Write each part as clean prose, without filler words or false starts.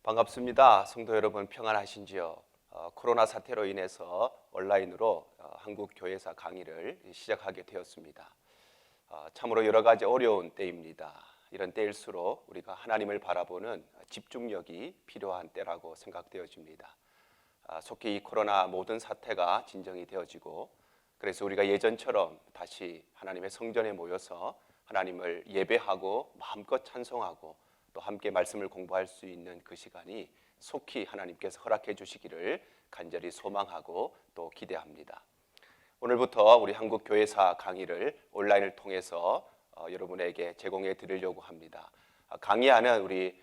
반갑습니다. 성도 여러분 평안하신지요? 코로나 사태로 인해서 온라인으로 한국 교회사 강의를 시작하게 되었습니다. 참으로 여러 가지 어려운 때입니다. 이런 때일수록 우리가 하나님을 바라보는 집중력이 필요한 때라고 생각되어집니다. 속히 이 코로나 모든 사태가 진정이 되어지고, 그래서 우리가 예전처럼 다시 하나님의 성전에 모여서 하나님을 예배하고 마음껏 찬송하고 또 함께 말씀을 공부할 수 있는 그 시간이 속히 하나님께서 허락해 주시기를 간절히 소망하고 또 기대합니다. 오늘부터 우리 한국교회사 강의를 온라인을 통해서 여러분에게 제공해 드리려고 합니다. 강의하는 우리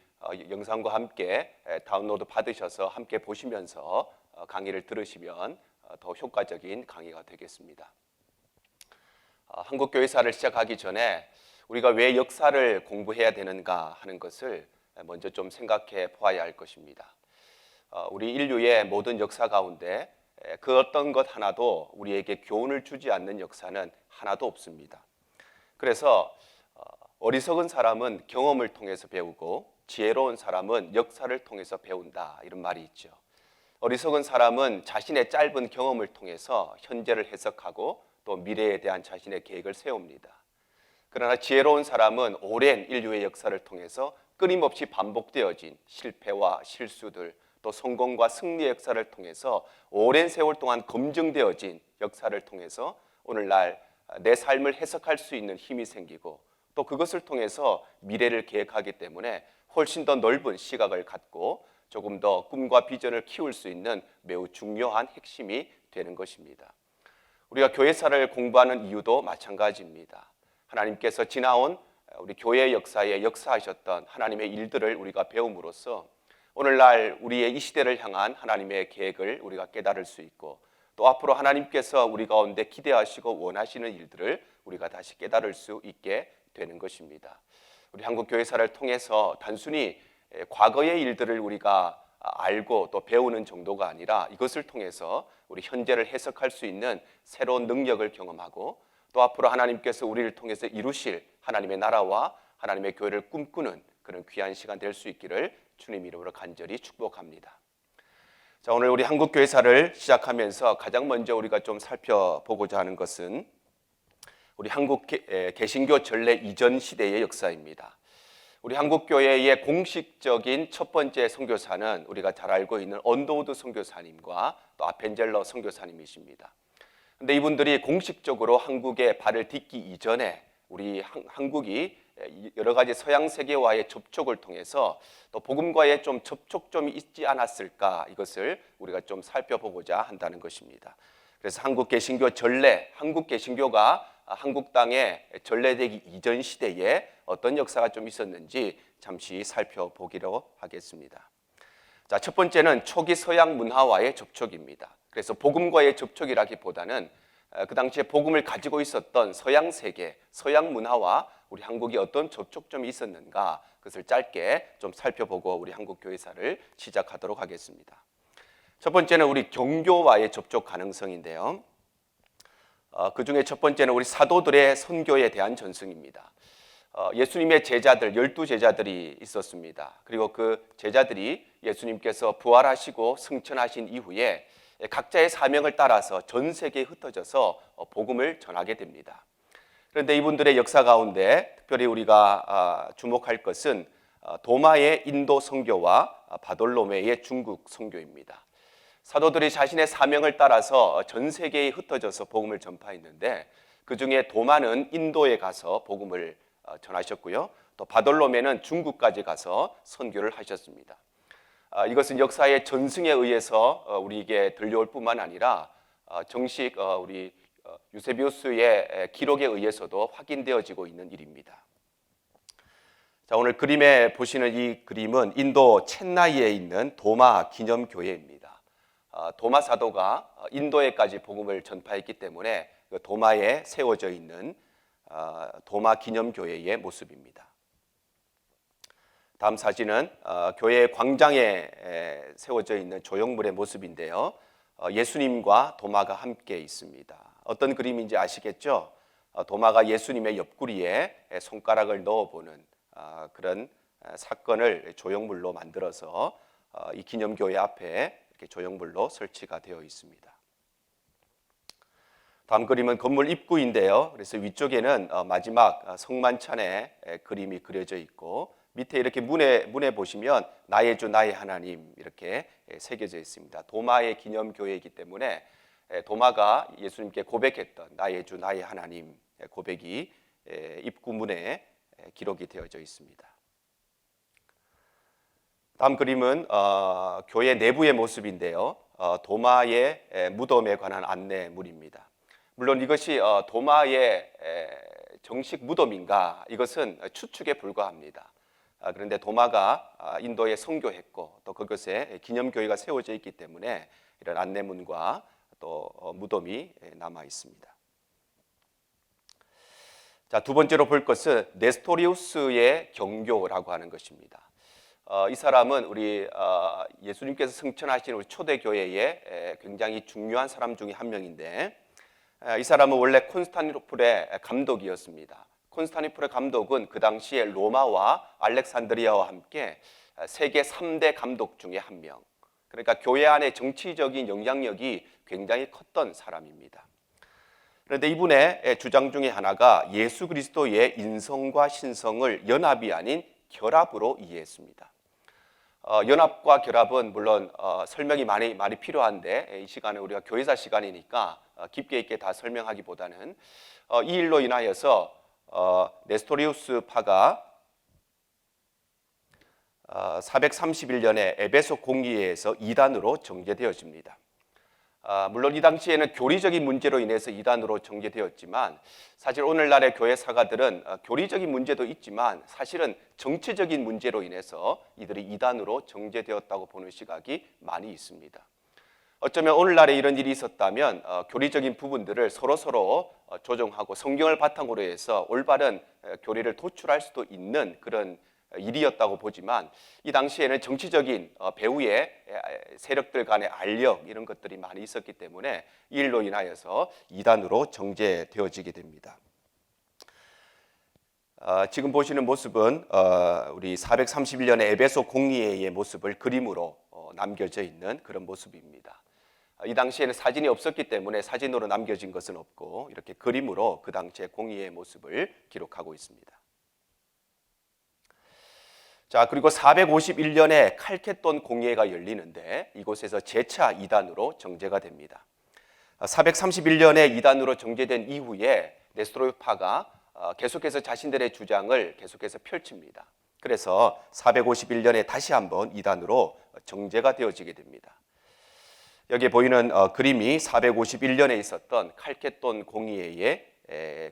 영상과 함께 다운로드 받으셔서 함께 보시면서 강의를 들으시면 더 효과적인 강의가 되겠습니다. 한국교회사를 시작하기 전에 우리가 왜 역사를 공부해야 되는가 하는 것을 먼저 좀 생각해 보아야 할 것입니다. 우리 인류의 모든 역사 가운데 그 어떤 것 하나도 우리에게 교훈을 주지 않는 역사는 하나도 없습니다. 그래서 어리석은 사람은 경험을 통해서 배우고 지혜로운 사람은 역사를 통해서 배운다, 이런 말이 있죠. 어리석은 사람은 자신의 짧은 경험을 통해서 현재를 해석하고 또 미래에 대한 자신의 계획을 세웁니다. 그러나 지혜로운 사람은 오랜 인류의 역사를 통해서 끊임없이 반복되어진 실패와 실수들, 또 성공과 승리의 역사를 통해서 오랜 세월 동안 검증되어진 역사를 통해서 오늘날 내 삶을 해석할 수 있는 힘이 생기고, 또 그것을 통해서 미래를 계획하기 때문에 훨씬 더 넓은 시각을 갖고 조금 더 꿈과 비전을 키울 수 있는 매우 중요한 핵심이 되는 것입니다. 우리가 교회사를 공부하는 이유도 마찬가지입니다. 하나님께서 지나온 우리 교회 역사에 역사하셨던 하나님의 일들을 우리가 배움으로써 오늘날 우리의 이 시대를 향한 하나님의 계획을 우리가 깨달을 수 있고, 또 앞으로 하나님께서 우리 가운데 기대하시고 원하시는 일들을 우리가 다시 깨달을 수 있게 되는 것입니다. 우리 한국교회사를 통해서 단순히 과거의 일들을 우리가 알고 또 배우는 정도가 아니라 이것을 통해서 우리 현재를 해석할 수 있는 새로운 능력을 경험하고, 또 앞으로 하나님께서 우리를 통해서 이루실 하나님의 나라와 하나님의 교회를 꿈꾸는 그런 귀한 시간 될 수 있기를 주님 이름으로 간절히 축복합니다. 자, 오늘 우리 한국교회사를 시작하면서 가장 먼저 우리가 좀 살펴보고자 하는 것은 우리 한국 개신교 전래 이전 시대의 역사입니다. 우리 한국교회의 공식적인 첫 번째 선교사는 우리가 잘 알고 있는 언더우드 선교사님과 또 아펜젤러 선교사님이십니다. 근데 이분들이 공식적으로 한국에 발을 딛기 이전에 우리 한국이 여러 가지 서양 세계와의 접촉을 통해서 또 복음과의 좀 접촉점이 있지 않았을까, 이것을 우리가 좀 살펴보고자 한다는 것입니다. 그래서 한국 개신교 전래, 한국 개신교가 한국 땅에 전래되기 이전 시대에 어떤 역사가 좀 있었는지 잠시 살펴보기로 하겠습니다. 자, 첫 번째는 초기 서양 문화와의 접촉입니다. 그래서 복음과의 접촉이라기보다는 그 당시에 복음을 가지고 있었던 서양 세계, 서양 문화와 우리 한국이 어떤 접촉점이 있었는가, 그것을 짧게 좀 살펴보고 우리 한국교회사를 시작하도록 하겠습니다. 첫 번째는 우리 경교와의 접촉 가능성인데요. 그 중에 첫 번째는 우리 사도들의 선교에 대한 전승입니다. 예수님의 제자들, 12제자들이 있었습니다. 그리고 그 제자들이 예수님께서 부활하시고 승천하신 이후에 각자의 사명을 따라서 전 세계에 흩어져서 복음을 전하게 됩니다. 그런데 이분들의 역사 가운데 특별히 우리가 주목할 것은 도마의 인도 선교와 바돌로메의 중국 선교입니다. 사도들이 자신의 사명을 따라서 전 세계에 흩어져서 복음을 전파했는데, 그 중에 도마는 인도에 가서 복음을 전하셨고요. 또 바돌로메는 중국까지 가서 선교를 하셨습니다. 이것은 역사의 전승에 의해서 우리에게 들려올 뿐만 아니라 정식 우리 유세비우스의 기록에 의해서도 확인되어지고 있는 일입니다. 자, 오늘 그림에 보시는 이 그림은 인도 첸나이에 있는 도마 기념교회입니다. 도마 사도가 인도에까지 복음을 전파했기 때문에 그 도마에 세워져 있는 도마 기념교회의 모습입니다. 다음 사진은 교회 광장에 세워져 있는 조형물의 모습인데요. 예수님과 도마가 함께 있습니다. 어떤 그림인지 아시겠죠? 도마가 예수님의 옆구리에 손가락을 넣어보는 그런 사건을 조형물로 만들어서 이 기념교회 앞에 이렇게 조형물로 설치가 되어 있습니다. 다음 그림은 건물 입구인데요. 그래서 위쪽에는 마지막 성만찬의 그림이 그려져 있고 밑에 이렇게 문에 보시면 나의 주 나의 하나님 이렇게 새겨져 있습니다. 도마의 기념교회이기 때문에 도마가 예수님께 고백했던 나의 주 나의 하나님 고백이 입구 문에 기록이 되어져 있습니다. 다음 그림은 교회 내부의 모습인데요. 도마의 무덤에 관한 안내물입니다. 물론 이것이 도마의 정식 무덤인가 이것은 추측에 불과합니다. 그런데 도마가 인도에 선교했고 또 그것에 기념교회가 세워져 있기 때문에 이런 안내문과 또 무덤이 남아 있습니다. 자, 두 번째로 볼 것은 네스토리우스의 경교라고 하는 것입니다. 이 사람은 우리 예수님께서 승천하신 우리 초대교회의 굉장히 중요한 사람 중에 한 명인데 이 사람은 원래 콘스탄티노플의 감독이었습니다. 콘스탄티노플의 감독은 그 당시에 로마와 알렉산드리아와 함께 세계 3대 감독 중에 한 명. 그러니까 교회 안에 정치적인 영향력이 굉장히 컸던 사람입니다. 그런데 이분의 주장 중에 하나가 예수 그리스도의 인성과 신성을 연합이 아닌 결합으로 이해했습니다. 연합과 결합은 물론 설명이 많이 필요한데 이 시간은 우리가 교회사 시간이니까 깊게 있게 다 설명하기보다는 이 일로 인하여서 네스토리우스 파가 431년에 에베소 공의회에서 이단으로 정죄되어집니다. 물론 이 당시에는 교리적인 문제로 인해서 이단으로 정죄되었지만 사실 오늘날의 교회 사가들은 교리적인 문제도 있지만 사실은 정치적인 문제로 인해서 이들이 이단으로 정죄되었다고 보는 시각이 많이 있습니다. 어쩌면 오늘날에 이런 일이 있었다면 교리적인 부분들을 서로 조정하고 성경을 바탕으로 해서 올바른 교리를 도출할 수도 있는 그런 일이었다고 보지만 이 당시에는 정치적인 배후의 세력들 간의 알력 이런 것들이 많이 있었기 때문에 이 일로 인하여서 이단으로 정죄되어지게 됩니다. 지금 보시는 모습은 우리 431년의 에베소 공의회의 모습을 그림으로 남겨져 있는 그런 모습입니다. 이 당시에는 사진이 없었기 때문에 사진으로 남겨진 것은 없고 이렇게 그림으로 그 당시의 공의회의 모습을 기록하고 있습니다. 자, 그리고 451년에 칼케돈 공의회가 열리는데 이곳에서 재차 이단으로 정죄가 됩니다. 431년에 이단으로 정죄된 이후에 네스토리파가 계속해서 자신들의 주장을 계속해서 펼칩니다. 그래서 451년에 다시 한번 이단으로 정죄가 되어지게 됩니다. 여기에 보이는 그림이 451년에 있었던 칼케돈 공의회의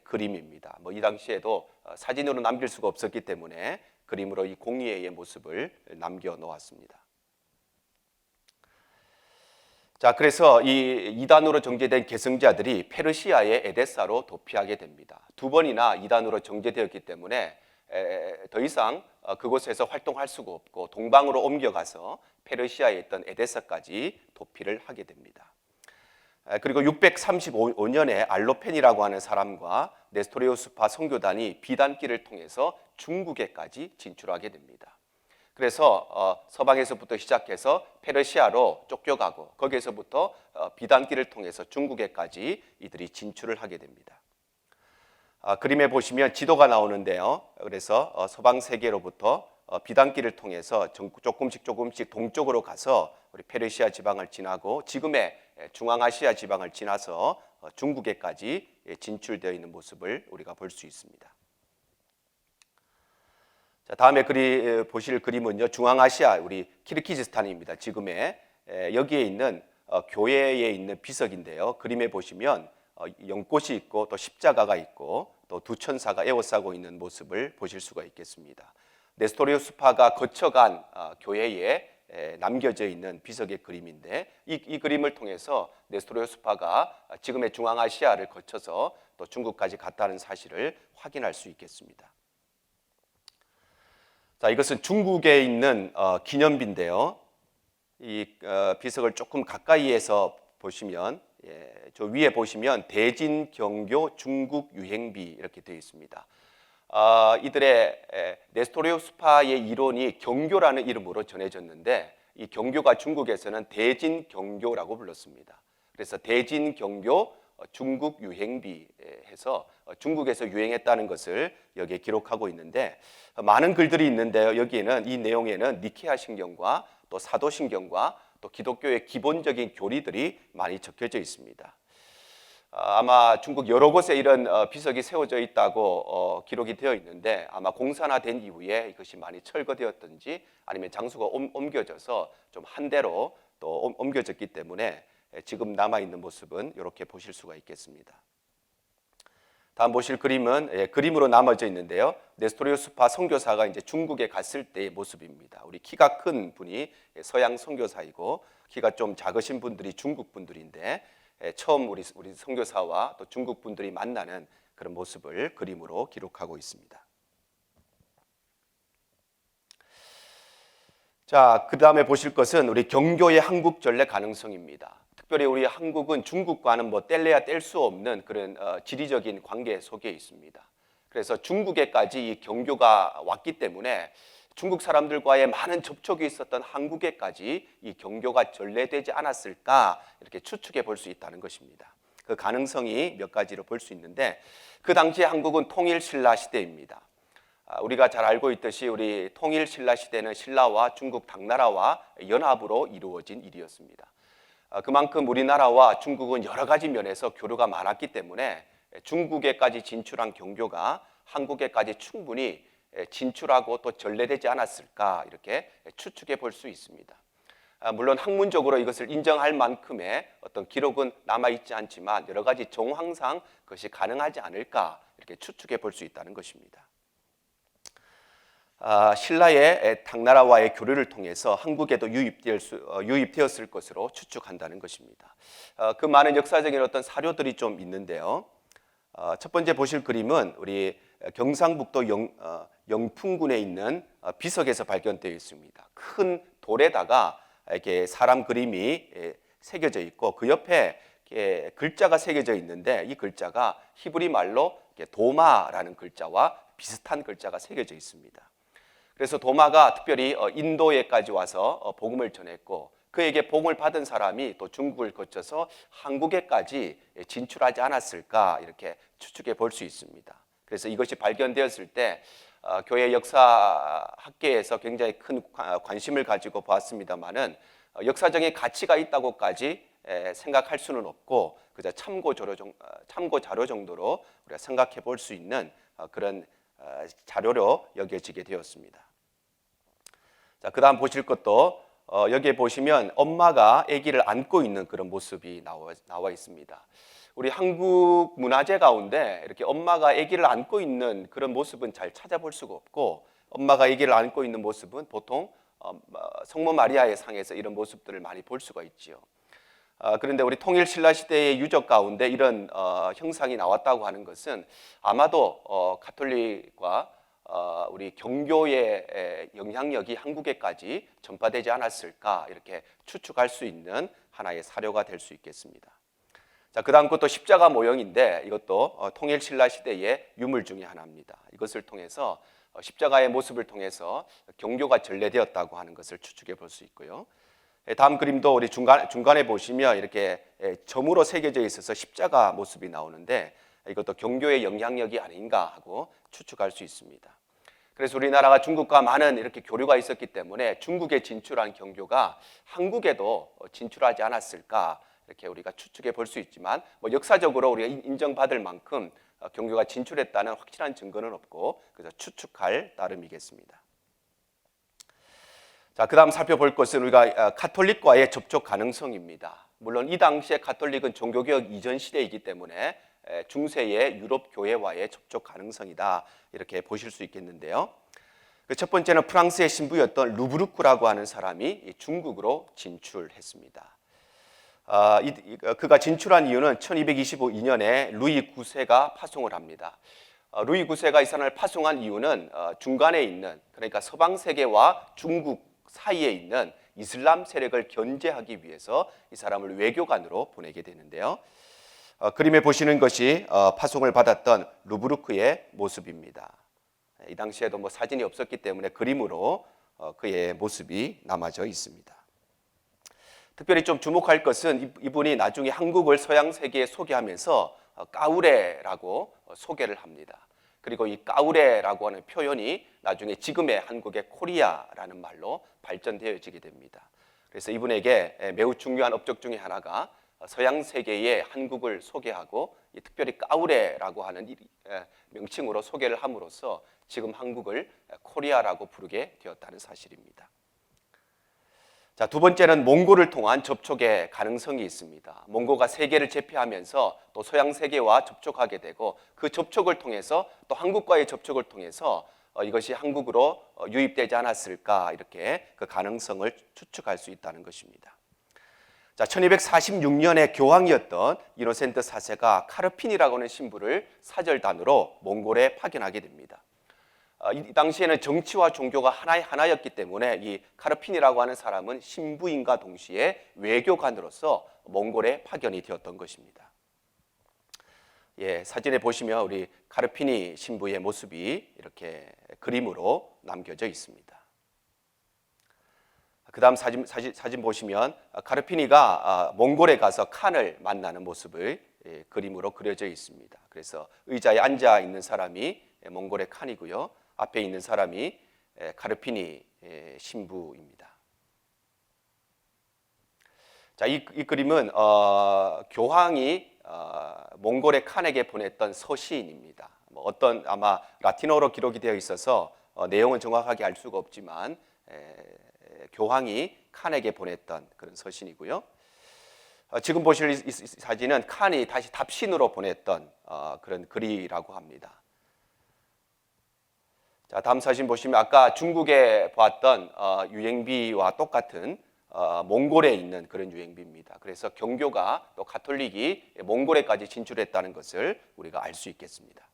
그림입니다. 이 당시에도 사진으로 남길 수가 없었기 때문에 그림으로 이 공의회의 모습을 남겨 놓았습니다. 자, 그래서 이 이단으로 정죄된 계승자들이 페르시아의 에데사로 도피하게 됩니다. 두 번이나 이단으로 정죄되었기 때문에 더 이상 그곳에서 활동할 수가 없고 동방으로 옮겨가서 페르시아에 있던 에데사까지 도피를 하게 됩니다. 그리고 635년에 알로펜이라고 하는 사람과 네스토리우스파 선교단이 비단길을 통해서 중국에까지 진출하게 됩니다. 그래서 서방에서부터 시작해서 페르시아로 쫓겨가고 거기에서부터 비단길을 통해서 중국에까지 이들이 진출을 하게 됩니다. 그림에 보시면 지도가 나오는데요. 그래서 서방 세계로부터 비단길을 통해서 조금씩 동쪽으로 가서 우리 페르시아 지방을 지나고 지금의 중앙아시아 지방을 지나서 중국에까지 진출되어 있는 모습을 우리가 볼 수 있습니다. 자, 다음에 보실 그림은요, 중앙아시아 우리 키르기즈스탄입니다. 지금의 여기에 있는 교회에 있는 비석인데요. 그림에 보시면 연꽃이 있고 또 십자가가 있고 또 두 천사가 에워싸고 있는 모습을 보실 수가 있겠습니다. 네스토리우스파가 거쳐간 교회에 남겨져 있는 비석의 그림인데 이 그림을 통해서 네스토리우스파가 지금의 중앙아시아를 거쳐서 또 중국까지 갔다는 사실을 확인할 수 있겠습니다. 자, 이것은 중국에 있는 기념비인데요. 이 비석을 조금 가까이에서 보시면 저 위에 보시면 대진경교 중국 유행비 이렇게 되어 있습니다. 이들의 네스토리우스파의 이론이 경교라는 이름으로 전해졌는데 이 경교가 중국에서는 대진경교라고 불렀습니다. 그래서 대진경교 중국 유행비 해서 중국에서 유행했다는 것을 여기에 기록하고 있는데, 많은 글들이 있는데요. 여기에는 이 내용에는 니케아 신경과 또 사도신경과 또 기독교의 기본적인 교리들이 많이 적혀져 있습니다. 아마 중국 여러 곳에 이런 비석이 세워져 있다고 기록이 되어 있는데, 아마 공산화된 이후에 이것이 많이 철거되었든지 아니면 장소가 옮겨져서 좀 한 대로 또 옮겨졌기 때문에 지금 남아있는 모습은 이렇게 보실 수가 있겠습니다. 다음 보실 그림은 그림으로 남아져 있는데요. 네스토리우스파 선교사가 이제 중국에 갔을 때의 모습입니다. 우리 키가 큰 분이 서양 선교사이고, 키가 좀 작으신 분들이 중국 분들인데, 처음 우리 선교사와 또 중국 분들이 만나는 그런 모습을 그림으로 기록하고 있습니다. 자, 그 다음에 보실 것은 우리 경교의 한국 전래 가능성입니다. 특별히 우리 한국은 중국과는 뭐 뗄래야 뗄 수 없는 그런 지리적인 관계 속에 있습니다. 그래서 중국에까지 이 경교가 왔기 때문에 중국 사람들과의 많은 접촉이 있었던 한국에까지 이 경교가 전래되지 않았을까, 이렇게 추측해 볼 수 있다는 것입니다. 그 가능성이 몇 가지로 볼 수 있는데, 그 당시에 한국은 통일 신라 시대입니다. 우리가 잘 알고 있듯이 우리 통일 신라 시대는 신라와 중국 당나라와 연합으로 이루어진 일이었습니다. 그만큼 우리나라와 중국은 여러 가지 면에서 교류가 많았기 때문에 중국에까지 진출한 경교가 한국에까지 충분히 진출하고 또 전래되지 않았을까, 이렇게 추측해 볼 수 있습니다. 물론 학문적으로 이것을 인정할 만큼의 어떤 기록은 남아있지 않지만 여러 가지 정황상 그것이 가능하지 않을까, 이렇게 추측해 볼 수 있다는 것입니다. 신라의 당나라와의 교류를 통해서 한국에도 유입되었을 것으로 추측한다는 것입니다. 그 많은 역사적인 어떤 사료들이 좀 있는데요. 첫 번째 보실 그림은 우리 경상북도 영풍군에 있는 비석에서 발견되어 있습니다. 큰 돌에다가 이렇게 사람 그림이 새겨져 있고, 그 옆에 글자가 새겨져 있는데, 이 글자가 히브리 말로 도마라는 글자와 비슷한 글자가 새겨져 있습니다. 그래서 도마가 특별히 인도에까지 와서 복음을 전했고, 그에게 복음을 받은 사람이 또 중국을 거쳐서 한국에까지 진출하지 않았을까, 이렇게 추측해 볼 수 있습니다. 그래서 이것이 발견되었을 때 교회 역사학계에서 굉장히 큰 관심을 가지고 보았습니다만은, 역사적인 가치가 있다고까지 생각할 수는 없고, 그저 참고 자료 정도로 우리가 생각해 볼 수 있는 그런 자료로 여겨지게 되었습니다. 자, 그 다음 보실 것도 여기에 보시면 엄마가 아기를 안고 있는 그런 모습이 나와 있습니다. 우리 한국 문화재 가운데 이렇게 엄마가 아기를 안고 있는 그런 모습은 잘 찾아볼 수가 없고, 엄마가 아기를 안고 있는 모습은 보통 성모 마리아의 상에서 이런 모습들을 많이 볼 수가 있지요. 그런데 우리 통일 신라 시대의 유적 가운데 이런 형상이 나왔다고 하는 것은 아마도 가톨릭과 우리 경교의 영향력이 한국에까지 전파되지 않았을까, 이렇게 추측할 수 있는 하나의 사료가 될 수 있겠습니다. 자, 그 다음 것도 십자가 모형인데, 이것도 통일 신라 시대의 유물 중에 하나입니다. 이것을 통해서 십자가의 모습을 통해서 경교가 전래되었다고 하는 것을 추측해 볼 수 있고요. 다음 그림도 우리 중간에 보시면 이렇게 점으로 새겨져 있어서 십자가 모습이 나오는데, 이것도 경교의 영향력이 아닌가 하고 추측할 수 있습니다. 그래서 우리나라가 중국과 많은 이렇게 교류가 있었기 때문에 중국에 진출한 경교가 한국에도 진출하지 않았을까, 이렇게 우리가 추측해 볼 수 있지만, 역사적으로 우리가 인정받을 만큼 경교가 진출했다는 확실한 증거는 없고, 그래서 추측할 나름이겠습니다. 자, 그 다음 살펴볼 것은 우리가 가톨릭과의 접촉 가능성입니다. 물론 이 당시에 가톨릭은 종교개혁 이전 시대이기 때문에 중세의 유럽 교회와의 접촉 가능성이다, 이렇게 보실 수 있겠는데요. 첫 번째는 프랑스의 신부였던 루브르크라고 하는 사람이 중국으로 진출했습니다. 그가 진출한 이유는 1222년에 루이 9세가 파송을 합니다. 루이 9세가 이 사람을 파송한 이유는 중간에 있는, 그러니까 서방 세계와 중국 사이에 있는 이슬람 세력을 견제하기 위해서 이 사람을 외교관으로 보내게 되는데요. 그림에 보시는 것이 파송을 받았던 루브르크의 모습입니다. 이 당시에도 사진이 없었기 때문에 그림으로 그의 모습이 남아져 있습니다. 특별히 좀 주목할 것은 이분이 나중에 한국을 서양 세계에 소개하면서 까우레라고 소개를 합니다. 그리고 이 까우레라고 하는 표현이 나중에 지금의 한국의 코리아라는 말로 발전되어지게 됩니다. 그래서 이분에게 매우 중요한 업적 중에 하나가 서양 세계에 한국을 소개하고 특별히 까우레라고 하는 명칭으로 소개를 함으로써 지금 한국을 코리아라고 부르게 되었다는 사실입니다. 자, 두 번째는 몽고를 통한 접촉의 가능성이 있습니다. 몽고가 세계를 제패하면서 또 서양 세계와 접촉하게 되고 그 접촉을 통해서 또 한국과의 접촉을 통해서 이것이 한국으로 유입되지 않았을까 이렇게 그 가능성을 추측할 수 있다는 것입니다. 자, 1246년에 교황이었던 이노센트 4세가 카르핀이라고 하는 신부를 사절단으로 몽골에 파견하게 됩니다. 이 당시에는 정치와 종교가 하나였기 때문에 이 카르핀이라고 하는 사람은 신부인과 동시에 외교관으로서 몽골에 파견이 되었던 것입니다. 예, 사진에 보시면 우리 카르피니 신부의 모습이 이렇게 그림으로 남겨져 있습니다. 그 다음 사진 보시면 카르피니가 몽골에 가서 칸을 만나는 모습을 그림으로 그려져 있습니다. 그래서 의자에 앉아 있는 사람이 몽골의 칸이고요. 앞에 있는 사람이 카르피니 신부입니다. 자, 이 그림은 교황이 몽골의 칸에게 보냈던 서신입니다. 어떤 아마 라틴어로 기록이 되어 있어서 내용은 정확하게 알 수가 없지만 교황이 칸에게 보냈던 그런 서신이고요. 지금 보실 이 사진은 칸이 다시 답신으로 보냈던 그런 글이라고 합니다. 자, 다음 사진 보시면 아까 중국에 봤던 유행비와 똑같은 몽골에 있는 그런 유행비입니다. 그래서 경교가 또 가톨릭이 몽골에까지 진출했다는 것을 우리가 알 수 있겠습니다.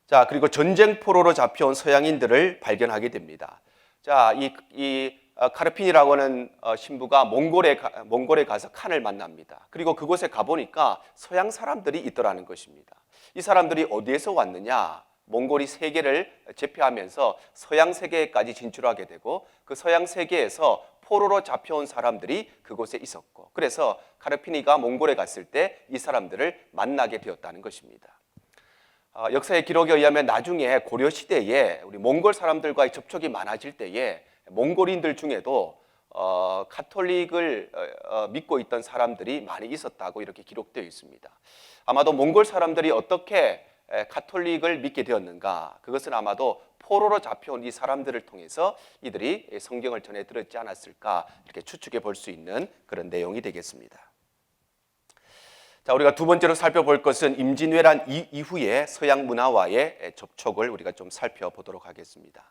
자, 그리고 전쟁포로로 잡혀온 서양인들을 발견하게 됩니다. 자, 이 카르핀이라고 하는 신부가 몽골에 가서 칸을 만납니다. 그리고 그곳에 가보니까 서양 사람들이 있더라는 것입니다. 이 사람들이 어디에서 왔느냐? 몽골이 세계를 제패하면서 서양 세계까지 진출하게 되고 그 서양 세계에서 포로로 잡혀온 사람들이 그곳에 있었고 그래서 카르피니가 몽골에 갔을 때 이 사람들을 만나게 되었다는 것입니다. 역사의 기록에 의하면 나중에 고려 시대에 우리 몽골 사람들과의 접촉이 많아질 때에 몽골인들 중에도 가톨릭을 믿고 있던 사람들이 많이 있었다고 이렇게 기록되어 있습니다. 아마도 몽골 사람들이 어떻게 가톨릭을 믿게 되었는가? 그것은 아마도 포로로 잡혀온 이 사람들을 통해서 이들이 성경을 전해 들었지 않았을까? 이렇게 추측해 볼 수 있는 그런 내용이 되겠습니다. 자, 우리가 두 번째로 살펴볼 것은 임진왜란 이후의 서양 문화와의 접촉을 우리가 좀 살펴보도록 하겠습니다.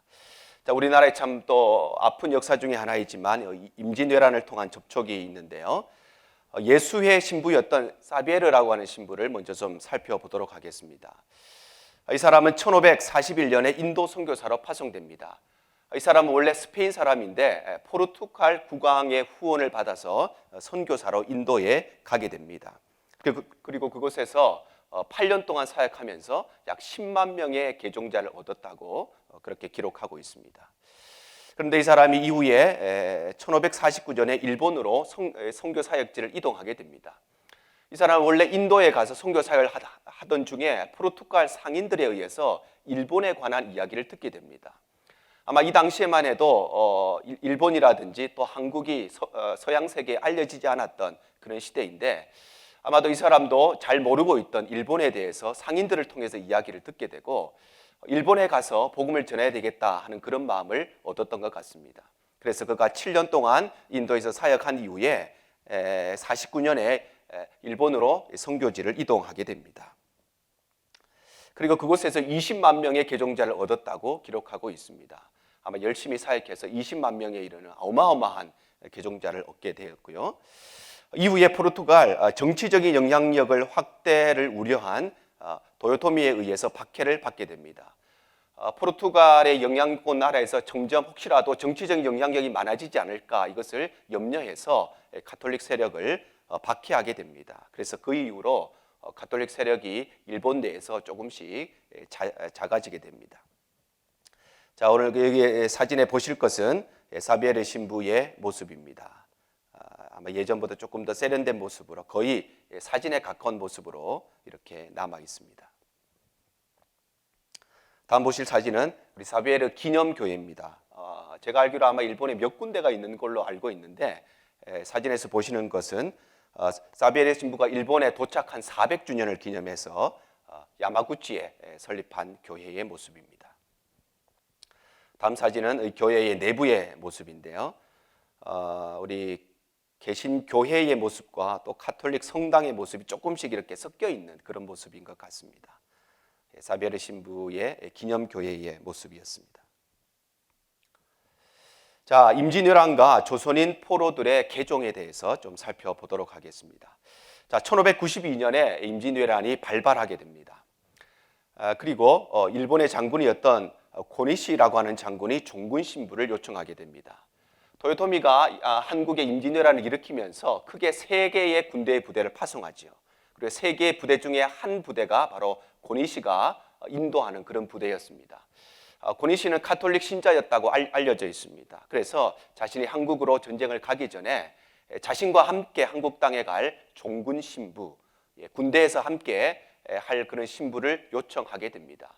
자, 우리나라의 참 또 아픈 역사 중에 하나이지만 임진왜란을 통한 접촉이 있는데요. 예수회 신부였던 사비에르라고 하는 신부를 먼저 좀 살펴보도록 하겠습니다. 이 사람은 1541년에 인도 선교사로 파송됩니다. 이 사람은 원래 스페인 사람인데 포르투갈 국왕의 후원을 받아서 선교사로 인도에 가게 됩니다. 그리고 그곳에서 8년 동안 사역하면서 약 10만 명의 개종자를 얻었다고 그렇게 기록하고 있습니다. 그런데 이 사람이 이후에 1549년에 일본으로 선교 사역지를 이동하게 됩니다. 이 사람은 원래 인도에 가서 선교 사역을 하던 중에 포르투갈 상인들에 의해서 일본에 관한 이야기를 듣게 됩니다. 아마 이 당시에만 해도 일본이라든지 또 한국이 서양 세계에 알려지지 않았던 그런 시대인데 아마도 이 사람도 잘 모르고 있던 일본에 대해서 상인들을 통해서 이야기를 듣게 되고 일본에 가서 복음을 전해야 되겠다 하는 그런 마음을 얻었던 것 같습니다. 그래서 그가 7년 동안 인도에서 사역한 이후에 49년에 일본으로 선교지를 이동하게 됩니다. 그리고 그곳에서 20만 명의 개종자를 얻었다고 기록하고 있습니다. 아마 열심히 사역해서 20만 명에 이르는 어마어마한 개종자를 얻게 되었고요. 이후에 포르투갈 정치적인 영향력을 확대를 우려한 도요토미에 의해서 박해를 받게 됩니다. 포르투갈의 영향권 나라에서 점점 혹시라도 정치적인 영향력이 많아지지 않을까 이것을 염려해서 가톨릭 세력을 박해하게 됩니다. 그래서 그 이후로 가톨릭 세력이 일본 내에서 조금씩 작아지게 됩니다. 자, 오늘 여기 사진에 보실 것은 사비에르 신부의 모습입니다. 아마 예전보다 조금 더 세련된 모습으로 거의 사진에 가까운 모습으로 이렇게 남아 있습니다. 다음 보실 사진은 우리 사비에르 기념교회입니다. 제가 알기로 아마 일본에 몇 군데가 있는 걸로 알고 있는데 사진에서 보시는 것은 사비에르 신부가 일본에 도착한 400주년을 기념해서 야마구치에 설립한 교회의 모습입니다. 다음 사진은 교회의 내부의 모습인데요. 우리 개신교회의 모습과 또 가톨릭 성당의 모습이 조금씩 이렇게 섞여 있는 그런 모습인 것 같습니다. 사비에르 신부의 기념교회의 모습이었습니다. 자, 임진왜란과 조선인 포로들의 개종에 대해서 좀 살펴보도록 하겠습니다. 자, 1592년에 임진왜란이 발발하게 됩니다. 그리고 일본의 장군이었던 고니시라고 하는 장군이 종군 신부를 요청하게 됩니다. 도요토미가 한국의 임진왜란을 일으키면서 크게 3개의 군대의 부대를 파송하죠. 그리고 3개의 부대 중에 한 부대가 바로 고니시가 인도하는 그런 부대였습니다. 고니시는 가톨릭 신자였다고 알려져 있습니다. 그래서 자신이 한국으로 전쟁을 가기 전에 자신과 함께 한국 땅에 갈 종군 신부, 군대에서 함께 할 그런 신부를 요청하게 됩니다.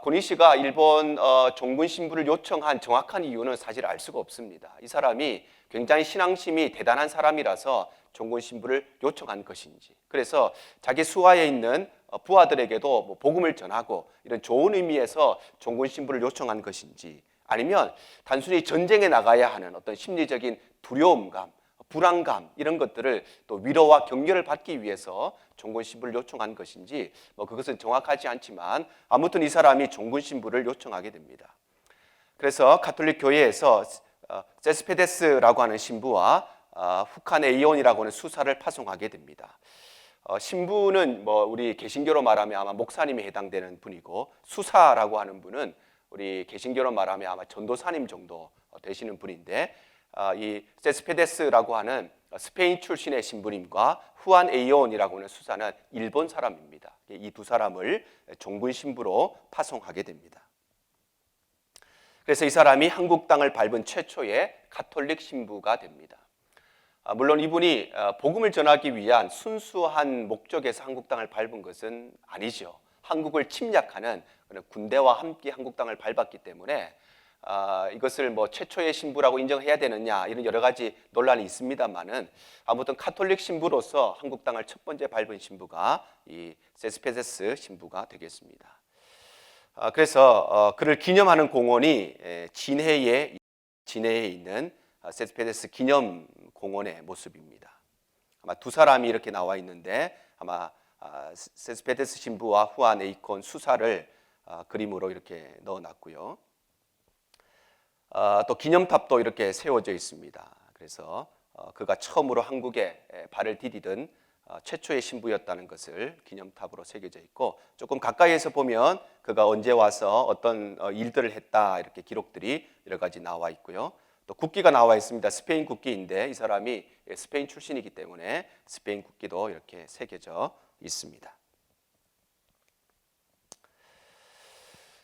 고니시가 일본 종군 신부를 요청한 정확한 이유는 사실 알 수가 없습니다. 이 사람이 굉장히 신앙심이 대단한 사람이라서 종군 신부를 요청한 것인지, 그래서 자기 수하에 있는 부하들에게도 뭐 복음을 전하고 이런 좋은 의미에서 종군 신부를 요청한 것인지, 아니면 단순히 전쟁에 나가야 하는 어떤 심리적인 두려움감, 불안감 이런 것들을 또 위로와 격려를 받기 위해서 종군 신부를 요청한 것인지 뭐 그것은 정확하지 않지만 아무튼 이 사람이 종군 신부를 요청하게 됩니다. 그래서 가톨릭 교회에서 세스페데스라고 하는 신부와 후카네이온이라고 하는 수사를 파송하게 됩니다. 신부는 뭐 우리 개신교로 말하면 아마 목사님에 해당되는 분이고, 수사라고 하는 분은 우리 개신교로 말하면 아마 전도사님 정도 되시는 분인데, 이 세스페데스라고 하는 스페인 출신의 신부님과 후안 에이온이라고 하는 수사는 일본 사람입니다. 이 두 사람을 종군 신부로 파송하게 됩니다. 그래서 이 사람이 한국 땅을 밟은 최초의 가톨릭 신부가 됩니다. 물론 이분이 복음을 전하기 위한 순수한 목적에서 한국 땅을 밟은 것은 아니죠. 한국을 침략하는 군대와 함께 한국 땅을 밟았기 때문에 이것을 뭐 최초의 신부라고 인정해야 되느냐 이런 여러 가지 논란이 있습니다만은, 아무튼 가톨릭 신부로서 한국 땅을 첫 번째 밟은 신부가 이 세스페데스 신부가 되겠습니다. 그래서 그를 기념하는 공원이 진해에 있는 세스페데스 기념 공원의 모습입니다. 아마 두 사람이 이렇게 나와 있는데 아마 세스페데스 신부와 후안 에이콘 수사를 그림으로 이렇게 넣어놨고요. 또 기념탑도 이렇게 세워져 있습니다. 그래서 그가 처음으로 한국에 발을 디디던 최초의 신부였다는 것을 기념탑으로 새겨져 있고, 조금 가까이에서 보면 그가 언제 와서 어떤 일들을 했다 이렇게 기록들이 여러 가지 나와 있고요. 또 국기가 나와 있습니다. 스페인 국기인데 이 사람이 스페인 출신이기 때문에 스페인 국기도 이렇게 새겨져 있습니다.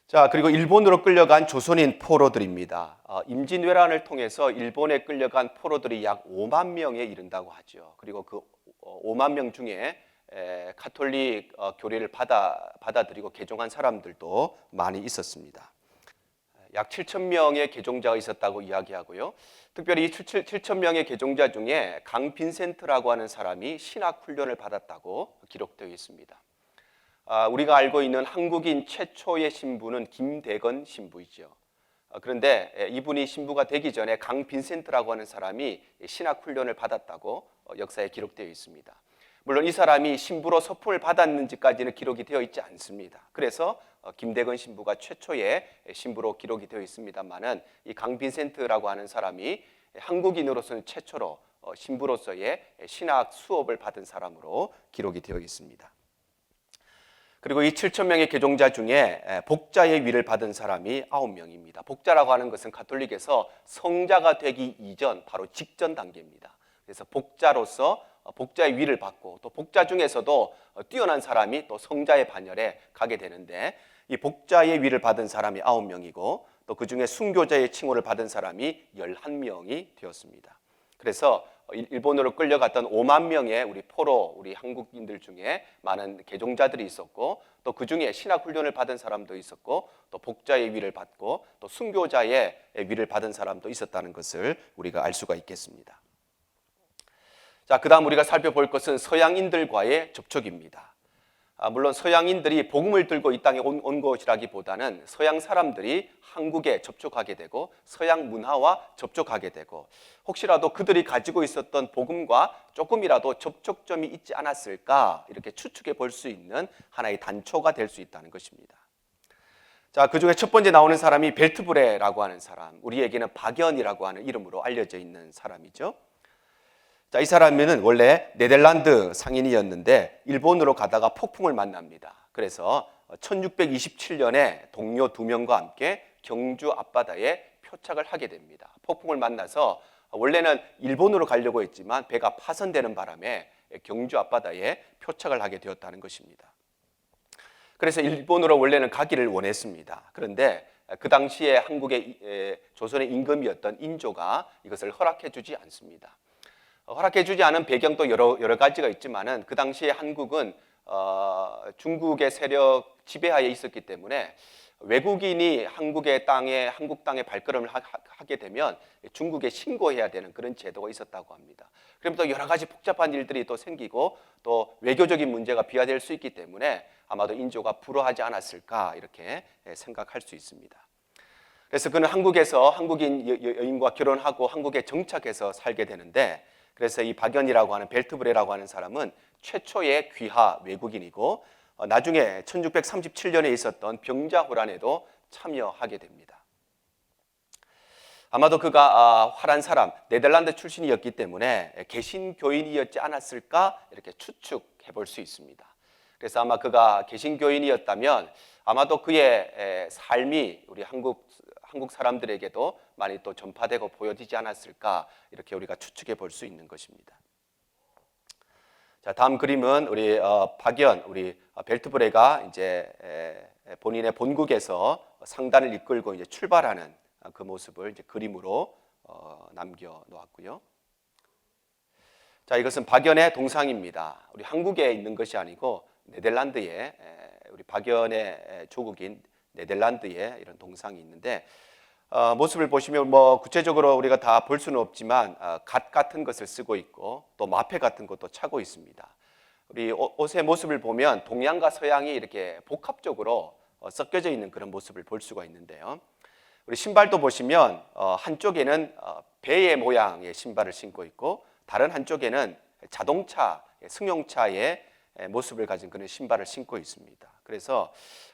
자, 그리고 일본으로 끌려간 조선인 포로들입니다. 임진왜란을 통해서 일본에 끌려간 포로들이 약 5만 명에 이른다고 하죠. 그리고 그 5만 명 중에 가톨릭 교리를 받아들이고 개종한 사람들도 많이 있었습니다. 약 7천 명의 개종자가 있었다고 이야기하고요. 특별히 이 7천 명의 개종자 중에 강 빈센트라고 하는 사람이 신학 훈련을 받았다고 기록되어 있습니다. 우리가 알고 있는 한국인 최초의 신부는 김대건 신부이죠. 그런데 이분이 신부가 되기 전에 강 빈센트라고 하는 사람이 신학 훈련을 받았다고 역사에 기록되어 있습니다. 물론 이 사람이 신부로 서품을 받았는지까지는 기록이 되어 있지 않습니다. 그래서 김대건 신부가 최초의 신부로 기록이 되어 있습니다만은, 이 강 빈센트라고 하는 사람이 한국인으로서는 최초로 신부로서의 신학 수업을 받은 사람으로 기록이 되어 있습니다. 그리고 이 7천 명의 개종자 중에 복자의 위를 받은 사람이 9명입니다. 복자라고 하는 것은 가톨릭에서 성자가 되기 이전, 바로 직전 단계입니다. 그래서 복자로서 복자의 위를 받고 또 복자 중에서도 뛰어난 사람이 또 성자의 반열에 가게 되는데 이 복자의 위를 받은 사람이 9명이고 또 그중에 순교자의 칭호를 받은 사람이 11명이 되었습니다. 그래서 일본으로 끌려갔던 5만 명의 우리 포로, 우리 한국인들 중에 많은 개종자들이 있었고 또 그중에 신학 훈련을 받은 사람도 있었고 또 복자의 위를 받고 또 순교자의 위를 받은 사람도 있었다는 것을 우리가 알 수가 있겠습니다. 자, 그다음 우리가 살펴볼 것은 서양인들과의 접촉입니다. 물론 서양인들이 복음을 들고 이 땅에 온 것이라기보다는 서양 사람들이 한국에 접촉하게 되고 서양 문화와 접촉하게 되고 혹시라도 그들이 가지고 있었던 복음과 조금이라도 접촉점이 있지 않았을까 이렇게 추측해 볼 수 있는 하나의 단초가 될 수 있다는 것입니다. 자, 그 중에 첫 번째 나오는 사람이 벨트브레라고 하는 사람, 우리에게는 박연이라고 하는 이름으로 알려져 있는 사람이죠. 자, 이 사람은 원래 네덜란드 상인이었는데 일본으로 가다가 폭풍을 만납니다. 그래서 1627년에 동료 2명과 함께 경주 앞바다에 표착을 하게 됩니다. 폭풍을 만나서 원래는 일본으로 가려고 했지만 배가 파손되는 바람에 경주 앞바다에 표착을 하게 되었다는 것입니다. 그래서 일본으로 원래는 가기를 원했습니다. 그런데 그 당시에 한국의 조선의 임금이었던 인조가 이것을 허락해 주지 않습니다. 허락해 주지 않은 배경도 여러 가지가 있지만은 그 당시에 한국은 중국의 세력 지배하에 있었기 때문에 외국인이 한국 땅에 발걸음을 하게 되면 중국에 신고해야 되는 그런 제도가 있었다고 합니다. 그럼 또 여러 가지 복잡한 일들이 또 생기고 또 외교적인 문제가 비화될 수 있기 때문에 아마도 인조가 불허하지 않았을까 이렇게 생각할 수 있습니다. 그래서 그는 한국에서 한국인 여인과 결혼하고 한국에 정착해서 살게 되는데 그래서 이 박연이라고 하는 벨트브레라고 하는 사람은 최초의 귀화 외국인이고 나중에 1637년에 있었던 병자호란에도 참여하게 됩니다. 아마도 그가 활한 사람, 네덜란드 출신이었기 때문에 개신교인이었지 않았을까 이렇게 추측해 볼 수 있습니다. 그래서 아마 그가 개신교인이었다면 아마도 그의 삶이 우리 한국 사람들에게도 많이 또 전파되고 보여지지 않았을까 이렇게 우리가 추측해 볼 수 있는 것입니다. 자, 다음 그림은 우리 박연, 우리 벨트브레가 이제 본인의 본국에서 상단을 이끌고 이제 출발하는 그 모습을 이제 그림으로 남겨 놓았고요. 자, 이것은 박연의 동상입니다. 우리 한국에 있는 것이 아니고 네덜란드에 우리 박연의 조국인 네덜란드에 이런 동상이 있는데 모습을 보시면 뭐 구체적으로 우리가 다 볼 수는 없지만 갓 같은 것을 쓰고 있고 또 마패 같은 것도 차고 있습니다. 우리 옷의 모습을 보면 동양과 서양이 이렇게 복합적으로 섞여져 있는 그런 모습을 볼 수가 있는데요. 우리 신발도 보시면 한쪽에는 배의 모양의 신발을 신고 있고 다른 한쪽에는 자동차, 승용차의 모습을 가진 그런 신발을 신고 있습니다. 그래서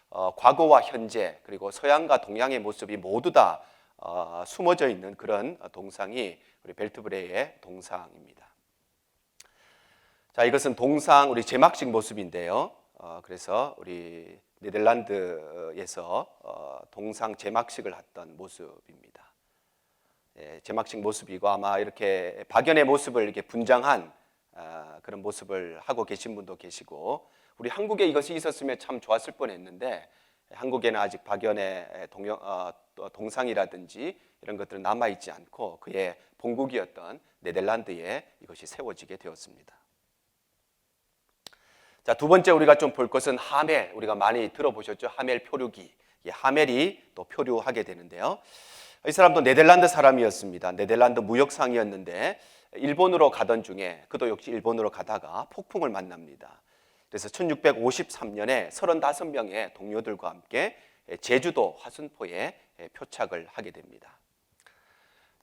과거와 현재 그리고 서양과 동양의 모습이 모두 다 숨어져 있는 그런 동상이 우리 벨트브레의 동상입니다. 자, 이것은 동상 우리 제막식 모습인데요. 그래서 우리 네덜란드에서 동상 제막식을 했던 모습입니다. 제막식 모습이고 아마 이렇게 박연의 모습을 이렇게 분장한 그런 모습을 하고 계신 분도 계시고 우리 한국에 이것이 있었으면 참 좋았을 뻔했는데 한국에는 아직 박연의 동상이라든지 이런 것들은 남아있지 않고 그의 본국이었던 네덜란드에 이것이 세워지게 되었습니다. 자, 두 번째 우리가 좀 볼 것은 하멜, 우리가 많이 들어보셨죠? 하멜 표류기. 하멜이 또 표류하게 되는데요. 이 사람도 네덜란드 사람이었습니다. 네덜란드 무역상이었는데 일본으로 가던 중에 그도 역시 일본으로 가다가 폭풍을 만납니다. 그래서 1653년에 35명의 동료들과 함께 제주도 화순포에 표착을 하게 됩니다.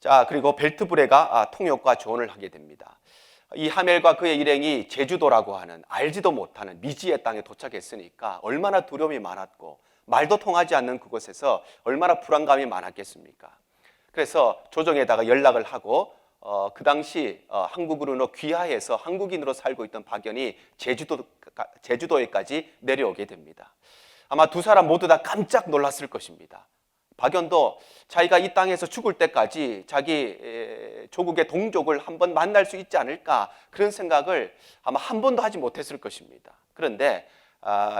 자, 그리고 벨트브레가 통역과 조언을 하게 됩니다. 이 하멜과 그의 일행이 제주도라고 하는 알지도 못하는 미지의 땅에 도착했으니까 얼마나 두려움이 많았고 말도 통하지 않는 그곳에서 얼마나 불안감이 많았겠습니까? 그래서 조정에다가 연락을 하고 그 당시 한국으로 귀화해서 한국인으로 살고 있던 박연이 제주도에까지 내려오게 됩니다. 아마 두 사람 모두 다 깜짝 놀랐을 것입니다. 박연도 자기가 이 땅에서 죽을 때까지 자기 조국의 동족을 한번 만날 수 있지 않을까, 그런 생각을 아마 한 번도 하지 못했을 것입니다. 그런데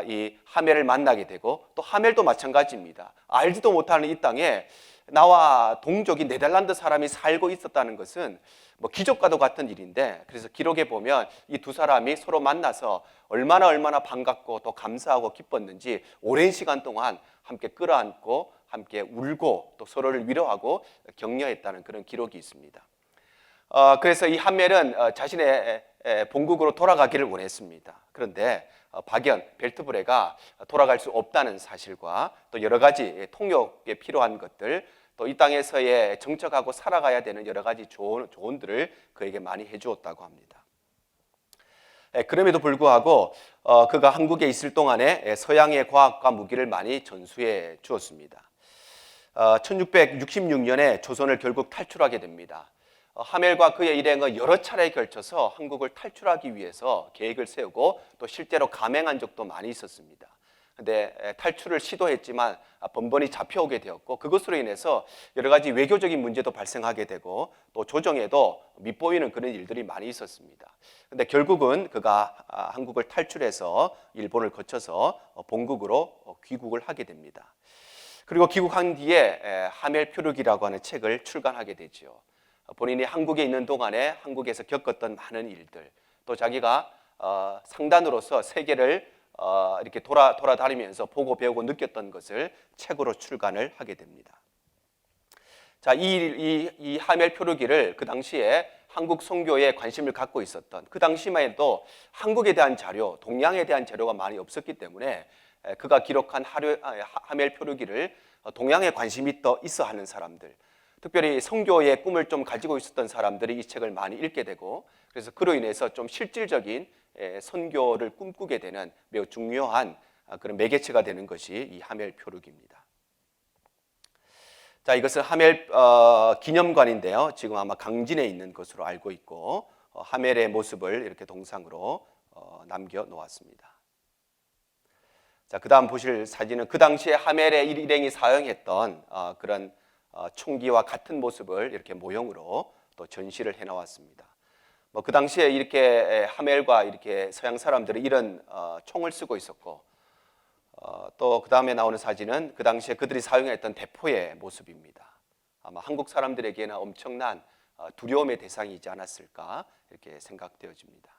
이 하멜을 만나게 되고, 또 하멜도 마찬가지입니다. 알지도 못하는 이 땅에 나와 동족이 네덜란드 사람이 살고 있었다는 것은 뭐 기적과도 같은 일인데, 그래서 기록에 보면 이 두 사람이 서로 만나서 얼마나 반갑고 또 감사하고 기뻤는지 오랜 시간 동안 함께 끌어안고 함께 울고 또 서로를 위로하고 격려했다는 그런 기록이 있습니다. 그래서 이 하멜은 자신의 본국으로 돌아가기를 원했습니다. 그런데 박연, 벨트브레가 돌아갈 수 없다는 사실과 또 여러 가지 통역에 필요한 것들, 또 이 땅에서의 정착하고 살아가야 되는 여러 가지 조언들을 그에게 많이 해주었다고 합니다. 그럼에도 불구하고 그가 한국에 있을 동안에 서양의 과학과 무기를 많이 전수해 주었습니다. 1666년에 조선을 결국 탈출하게 됩니다. 하멜과 그의 일행은 여러 차례에 걸쳐서 한국을 탈출하기 위해서 계획을 세우고 또 실제로 감행한 적도 많이 있었습니다. 그런데 탈출을 시도했지만 번번이 잡혀오게 되었고, 그것으로 인해서 여러 가지 외교적인 문제도 발생하게 되고 또 조정에도 밉보이는 그런 일들이 많이 있었습니다. 그런데 결국은 그가 한국을 탈출해서 일본을 거쳐서 본국으로 귀국을 하게 됩니다. 그리고 귀국한 뒤에 하멜 표류기라고 하는 책을 출간하게 되죠. 본인이 한국에 있는 동안에 한국에서 겪었던 많은 일들, 또 자기가 상단으로서 세계를 이렇게 돌아다니면서 보고 배우고 느꼈던 것을 책으로 출간을 하게 됩니다. 자, 이 하멜 표류기를 그 당시에 한국 선교에 관심을 갖고 있었던, 그 당시만 해도 한국에 대한 자료, 동양에 대한 자료가 많이 없었기 때문에 그가 기록한 하멜 표류기를 동양에 관심이 있어 하는 사람들, 특별히 선교의 꿈을 좀 가지고 있었던 사람들이 이 책을 많이 읽게 되고, 그래서 그로 인해서 좀 실질적인 선교를 꿈꾸게 되는 매우 중요한 그런 매개체가 되는 것이 이 하멜 표류기입니다. 자, 이것은 하멜 기념관인데요. 지금 아마 강진에 있는 것으로 알고 있고, 하멜의 모습을 이렇게 동상으로 남겨 놓았습니다. 자, 그 다음 보실 사진은 그 당시에 하멜의 일행이 사용했던 그런 총기와 같은 모습을 이렇게 모형으로 또 전시를 해 나왔습니다. 뭐 그 당시에 이렇게 하멜과 이렇게 서양 사람들이 이런 총을 쓰고 있었고, 또 그 다음에 나오는 사진은 그 당시에 그들이 사용했던 대포의 모습입니다. 아마 한국 사람들에게는 엄청난 두려움의 대상이지 않았을까 이렇게 생각되어집니다.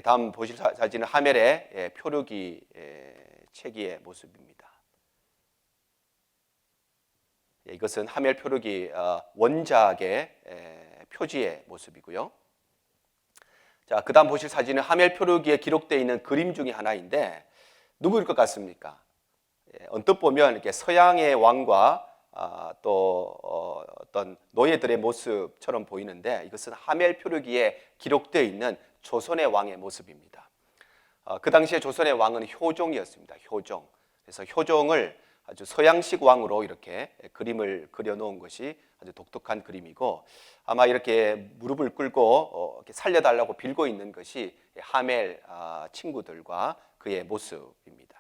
다음 보실 사진은 하멜의 표류기 체기의 모습입니다. 이것은 하멜 표류기 원작의 표지의 모습이고요. 자, 그 다음 보실 사진은 하멜 표류기에 기록되어 있는 그림 중에 하나인데 누구일 것 같습니까? 언뜻 보면 이렇게 서양의 왕과 또 어떤 노예들의 모습처럼 보이는데, 이것은 하멜 표류기에 기록되어 있는 조선의 왕의 모습입니다. 그 당시에 조선의 왕은 효종이었습니다. 효종. 그래서 효종을 아주 서양식 왕으로 이렇게 그림을 그려놓은 것이 아주 독특한 그림이고, 아마 이렇게 무릎을 꿇고 이렇게 살려달라고 빌고 있는 것이 하멜 친구들과 그의 모습입니다.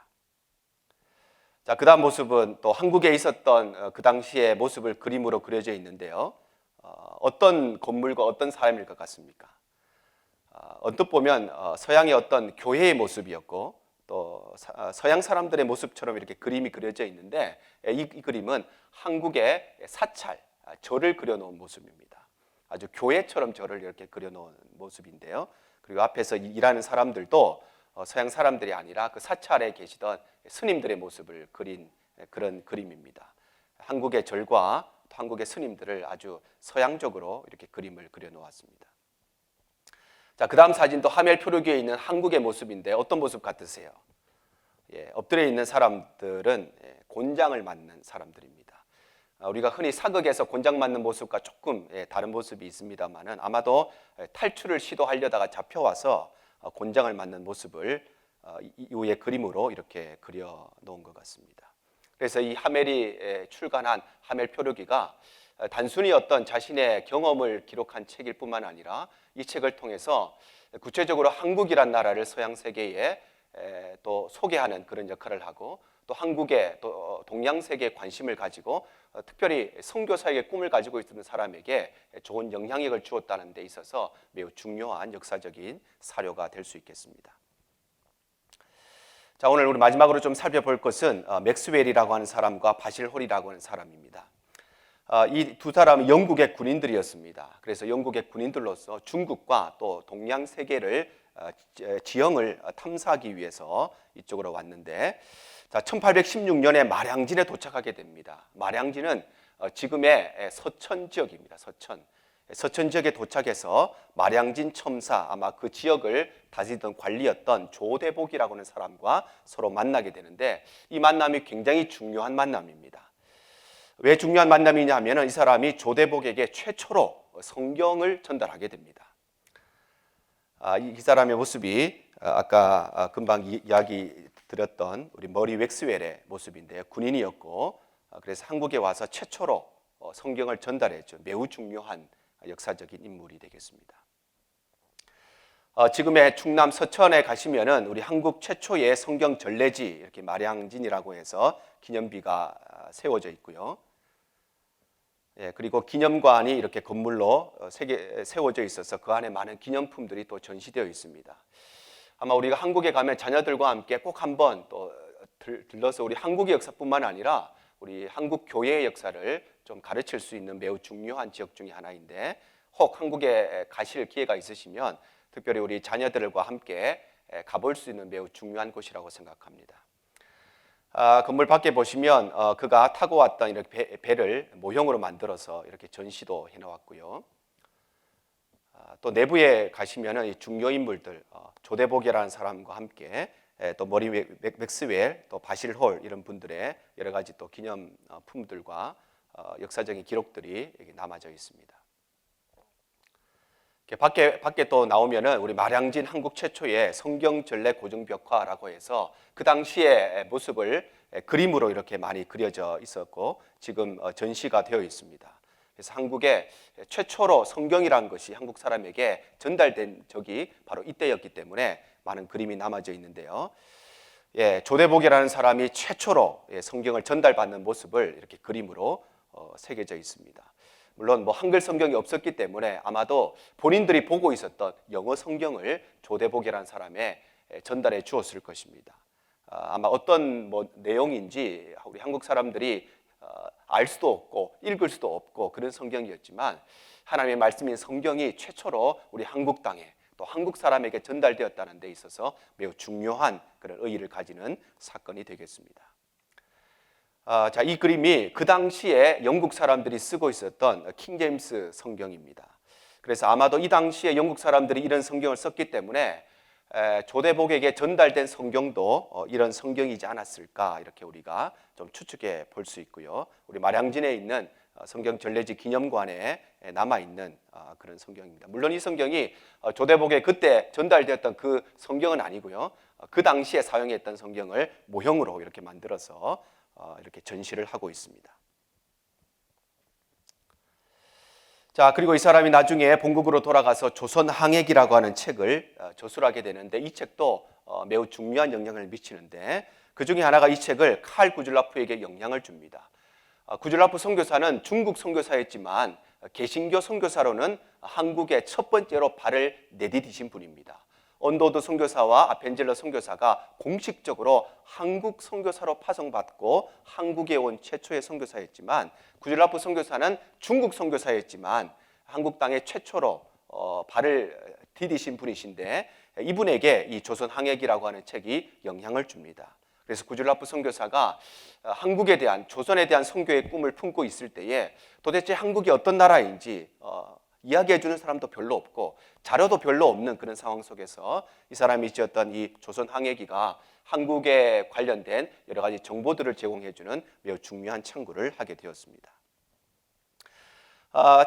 자, 그 다음 모습은 또 한국에 있었던 그 당시의 모습을 그림으로 그려져 있는데요. 어떤 건물과 어떤 사람일 것 같습니까? 언뜻 보면 서양의 어떤 교회의 모습이었고, 또 서양 사람들의 모습처럼 이렇게 그림이 그려져 있는데, 이 그림은 한국의 사찰, 절을 그려놓은 모습입니다. 아주 교회처럼 절을 이렇게 그려놓은 모습인데요. 그리고 앞에서 일하는 사람들도 서양 사람들이 아니라 그 사찰에 계시던 스님들의 모습을 그린 그런 그림입니다. 한국의 절과 또 한국의 스님들을 아주 서양적으로 이렇게 그림을 그려놓았습니다. 자, 그 다음 사진도 하멜 표류기에 있는 한국의 모습인데 어떤 모습 같으세요? 엎드려 있는 사람들은 곤장을 맞는 사람들입니다. 우리가 흔히 사극에서 곤장 맞는 모습과 조금 다른 모습이 있습니다만은, 아마도 탈출을 시도하려다가 잡혀와서 곤장을 맞는 모습을 이후에 그림으로 이렇게 그려 놓은 것 같습니다. 그래서 이 하멜이 출간한 하멜 표류기가 단순히 어떤 자신의 경험을 기록한 책일 뿐만 아니라 이 책을 통해서 구체적으로 한국이란 나라를 서양 세계에 또 소개하는 그런 역할을 하고 또 한국의 또 동양 세계에 관심을 가지고 특별히 선교사에게 꿈을 가지고 있는 사람에게 좋은 영향력을 주었다는 데 있어서 매우 중요한 역사적인 사료가 될 수 있겠습니다. 자, 오늘 우리 마지막으로 좀 살펴볼 것은 맥스웰이라고 하는 사람과 바실 홀이라고 하는 사람입니다. 이 두 사람은 영국의 군인들이었습니다. 그래서 영국의 군인들로서 중국과 또 동양 세계를 지형을 탐사하기 위해서 이쪽으로 왔는데, 자, 1816년에 마량진에 도착하게 됩니다. 마량진은 지금의 서천 지역입니다. 서천 지역에 도착해서 마량진 첨사, 아마 그 지역을 다스리던 관리였던 조대복이라고 하는 사람과 서로 만나게 되는데, 이 만남이 굉장히 중요한 만남입니다. 왜 중요한 만남이냐 하면 이 사람이 조대복에게 최초로 성경을 전달하게 됩니다. 이 사람의 모습이 아까 금방 이야기 드렸던 우리 머리 웩스웰의 모습인데요. 군인이었고 그래서 한국에 와서 최초로 성경을 전달했죠. 매우 중요한 역사적인 인물이 되겠습니다. 지금의 충남 서천에 가시면은 우리 한국 최초의 성경 전래지 이렇게 마량진이라고 해서 기념비가 세워져 있고요. 그리고 기념관이 이렇게 건물로 세워져 있어서 그 안에 많은 기념품들이 또 전시되어 있습니다. 아마 우리가 한국에 가면 자녀들과 함께 꼭 한번 또 들러서 우리 한국의 역사뿐만 아니라 우리 한국 교회의 역사를 좀 가르칠 수 있는 매우 중요한 지역 중에 하나인데, 혹 한국에 가실 기회가 있으시면 특별히 우리 자녀들과 함께 가볼 수 있는 매우 중요한 곳이라고 생각합니다. 건물 밖에 보시면 그가 타고 왔던 이렇게 배를 모형으로 만들어서 이렇게 전시도 해놓았고요. 또 내부에 가시면은 이 중요 인물들 조대복이라는 사람과 함께 또 머리 맥스웰, 또 바실 홀 이런 분들의 여러 가지 또 기념품들과 역사적인 기록들이 여기 남아져 있습니다. 밖에 또 나오면은 우리 마량진 한국 최초의 성경 전래 고증벽화라고 해서 그 당시의 모습을 그림으로 이렇게 많이 그려져 있었고 지금 전시가 되어 있습니다. 그래서 한국의 최초로 성경이라는 것이 한국 사람에게 전달된 적이 바로 이때였기 때문에 많은 그림이 남아져 있는데요. 조대복이라는 사람이 최초로 성경을 전달받는 모습을 이렇게 그림으로 새겨져 있습니다. 물론 한글 성경이 없었기 때문에 아마도 본인들이 보고 있었던 영어 성경을 조대복이라는 사람에 전달해 주었을 것입니다. 아마 어떤 내용인지 우리 한국 사람들이 알 수도 없고 읽을 수도 없고 그런 성경이었지만 하나님의 말씀인 성경이 최초로 우리 한국 땅에 또 한국 사람에게 전달되었다는 데 있어서 매우 중요한 그런 의의를 가지는 사건이 되겠습니다. 자, 이 그림이 그 당시에 영국 사람들이 쓰고 있었던 킹제임스 성경입니다. 그래서 아마도 이 당시에 영국 사람들이 이런 성경을 썼기 때문에 조대복에게 전달된 성경도 이런 성경이지 않았을까 이렇게 우리가 좀 추측해 볼 수 있고요. 우리 마량진에 있는 성경 전래지 기념관에 남아있는 그런 성경입니다. 물론 이 성경이 조대복에 그때 전달되었던 그 성경은 아니고요. 그 당시에 사용했던 성경을 모형으로 이렇게 만들어서 이렇게 전시를 하고 있습니다. 자, 그리고 이 사람이 나중에 본국으로 돌아가서 조선항해기라고 하는 책을 저술하게 되는데 이 책도 매우 중요한 영향을 미치는데 그 중에 하나가 이 책을 칼 구즐라프에게 영향을 줍니다. 구즐라프 선교사는 중국 선교사였지만 개신교 선교사로는 한국에 첫 번째로 발을 내디디신 분입니다. 언도드 선교사와 아펜젤러 선교사가 공식적으로 한국 선교사로 파송받고 한국에 온 최초의 선교사였지만 구즐라프 선교사는 중국 선교사였지만 한국 땅에 최초로 발을 디디신 분이신데 이분에게 이 조선항해기라고 하는 책이 영향을 줍니다. 그래서 구즐라프 선교사가 한국에 대한 조선에 대한 선교의 꿈을 품고 있을 때에 도대체 한국이 어떤 나라인지 이야기해 주는 사람도 별로 없고 자료도 별로 없는 그런 상황 속에서 이 사람이 지었던 이 조선항해기가 한국에 관련된 여러 가지 정보들을 제공해 주는 매우 중요한 창구를 하게 되었습니다.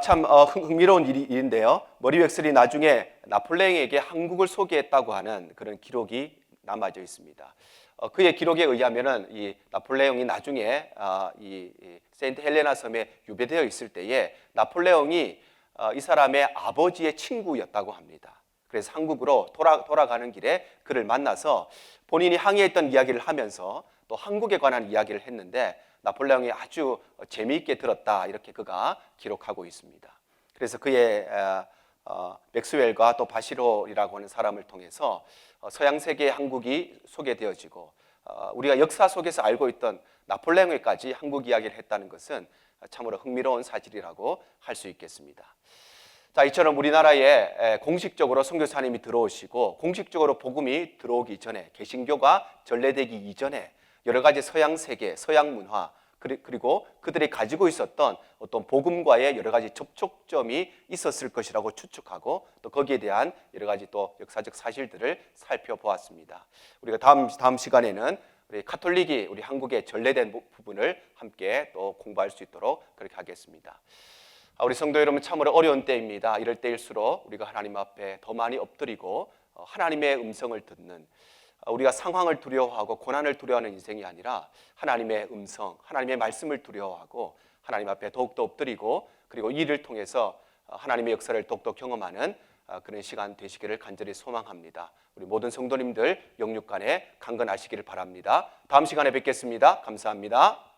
참 흥미로운 일인데요. 머리 웩슬이 나중에 나폴레옹에게 한국을 소개했다고 하는 그런 기록이 남아져 있습니다. 그의 기록에 의하면은 이 나폴레옹이 나중에 이 세인트 헬레나 섬에 유배되어 있을 때에 나폴레옹이 이 사람의 아버지의 친구였다고 합니다. 그래서 한국으로 돌아가는 길에 그를 만나서 본인이 항해했던 이야기를 하면서 또 한국에 관한 이야기를 했는데 나폴레옹이 아주 재미있게 들었다, 이렇게 그가 기록하고 있습니다. 그래서 그의 맥스웰과 또 바시로이라고 하는 사람을 통해서 서양 세계의 한국이 소개되어지고 우리가 역사 속에서 알고 있던 나폴레옹에까지 한국 이야기를 했다는 것은 참으로 흥미로운 사실이라고 할 수 있겠습니다. 자, 이처럼 우리나라에 공식적으로 선교사님이 들어오시고 공식적으로 복음이 들어오기 전에, 개신교가 전래되기 이전에 여러 가지 서양 세계, 서양 문화, 그리고 그들이 가지고 있었던 어떤 복음과의 여러 가지 접촉점이 있었을 것이라고 추측하고 또 거기에 대한 여러 가지 또 역사적 사실들을 살펴보았습니다. 우리가 다음 시간에는 우리 카톨릭이 우리 한국에 전래된 부분을 함께 또 공부할 수 있도록 그렇게 하겠습니다. 우리 성도 여러분, 참으로 어려운 때입니다. 이럴 때일수록 우리가 하나님 앞에 더 많이 엎드리고 하나님의 음성을 듣는, 우리가 상황을 두려워하고 고난을 두려워하는 인생이 아니라 하나님의 음성, 하나님의 말씀을 두려워하고 하나님 앞에 더욱더 엎드리고 그리고 이를 통해서 하나님의 역사를 더욱더 경험하는 그런 시간 되시기를 간절히 소망합니다. 우리 모든 성도님들 영육간에 강건하시기를 바랍니다. 다음 시간에 뵙겠습니다. 감사합니다.